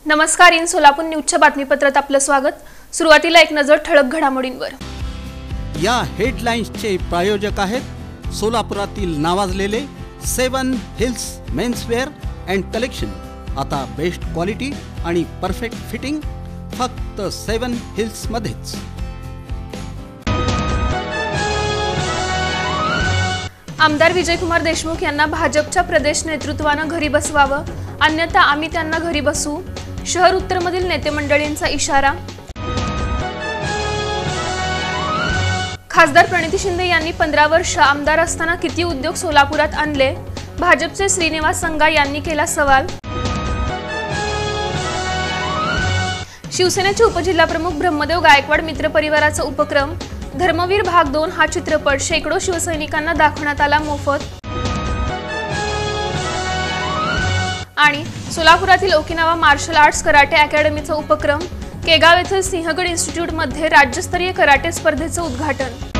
नमस्कार, इन सोलापूर न्यूजच्या बातमीपत्रात आपलं स्वागत। सुरुवातीला एक नजर ठळक घडामोडींवर। या हेडलाईन्सचे प्रायोजक आहेत सोलापुरातील नावाजलेले 7 हिल्स मेन्सवेअर अँड कलेक्शन। आता बेस्ट क्वालिटी आणि परफेक्ट फिटिंग फक्त 7 हिल्स मध्येच। आमदार विजयकुमार देशमुख यांना भाजपच्या प्रदेश नेतृत्वाने घरी बसवावं, अन्यथा आम्ही त्यांना घरी बसवू, शहर उत्तरमधील नेते मंडळींचा इशारा। खासदार प्रणिती शिंदे यांनी 15 वर्ष आमदार असताना किती उद्योग सोलापुरात आणले, भाजपचे श्रीनिवास संगा यांनी केला सवाल। शिवसेनेचे उपजिल्हाप्रमुख ब्रह्मदेव गायकवाड मित्र परिवाराचा उपक्रम धर्मवीर भाग 2 हा चित्रपट शेकडो शिवसैनिकांना दाखवण्यात आला मोफत। आणि सोलापुरातील ओकिनावा मार्शल आर्ट्स कराटे अकॅडमीचा उपक्रम केगाव येथील सिंहगड इन्स्टिट्यूट मध्ये राज्यस्तरीय कराटे स्पर्धेचे उद्घाटन।